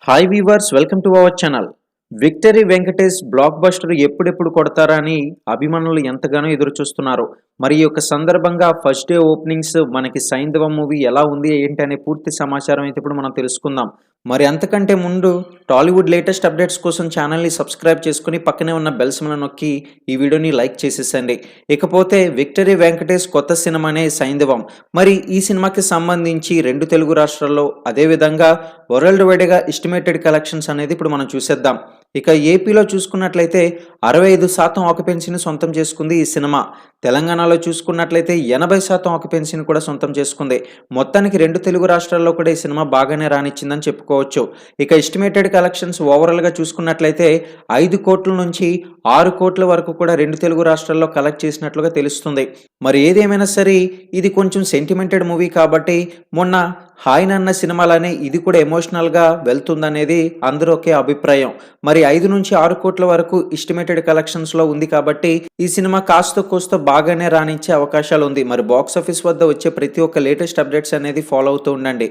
Hi weavers, welcome to our channel. Victory Venkatesh block buster ఎప్పుడెప్పుడు కొడతారా అని అభిమానులు ఎంతగానో ఎదురు చూస్తున్నారు. మరి ఈ యొక్క సందర్భంగా ఫస్ట్ డే ఓపెనింగ్స్ మనకి సైంధవం మూవీ ఎలా ఉంది ఏంటి అనే పూర్తి సమాచారం అయితే ఇప్పుడు మనం తెలుసుకుందాం. మరి అంతకంటే ముందు టాలీవుడ్ లేటెస్ట్ అప్డేట్స్ కోసం ఛానల్ని సబ్స్క్రైబ్ చేసుకుని పక్కనే ఉన్న బెల్ సింబల్ నొక్కి ఈ వీడియోని లైక్ చేసేసండి. ఇకపోతే విక్టరీ వెంకటేష్ కొత్త సినిమానే సైంధవం. మరి ఈ సినిమాకి సంబంధించి రెండు తెలుగు రాష్ట్రాల్లో అదేవిధంగా వరల్డ్ వైడ్గా ఎస్టిమేటెడ్ కలెక్షన్స్ అనేది ఇప్పుడు మనం చూసేద్దాం. ఇక ఏపీలో చూసుకున్నట్లయితే 65% ఆక్యుపెన్సీని సొంతం చేసుకుంది ఈ సినిమా. తెలంగాణలో చూసుకున్నట్లయితే 80% ఆక్యుపెన్సీని కూడా సొంతం చేసుకుంది. మొత్తానికి రెండు తెలుగు రాష్ట్రాల్లో కూడా ఈ సినిమా బాగానే రానిచ్చిందని చెప్పుకోవచ్చు. ఇక ఎస్టిమేటెడ్ కలెక్షన్స్ ఓవరాల్గా చూసుకున్నట్లయితే 5 కోట్ల నుంచి 6 కోట్ల వరకు కూడా రెండు తెలుగు రాష్ట్రాల్లో కలెక్ట్ చేసినట్లుగా తెలుస్తుంది. మరి ఏదేమైనా సరే ఇది కొంచెం సెంటిమెంటెడ్ మూవీ కాబట్టి మొన్న హాయ్ నాన్న సినిమాలనే ఇది కూడా ఎమోషనల్గా వెళ్తుందనేది అందరూ ఒకే అభిప్రాయం. మరి 5 నుంచి 6 కోట్ల వరకు ఎస్టిమేటెడ్ కలెక్షన్స్లో ఉంది కాబట్టి ఈ సినిమా కాస్త కోస్త బాగానే రానిచ్చే అవకాశాలు ఉంది. మరి బాక్స్ ఆఫీస్ వద్ద వచ్చే ప్రతి ఒక్క లేటెస్ట్ అప్డేట్స్ అనేది ఫాలో అవుతూ ఉండండి.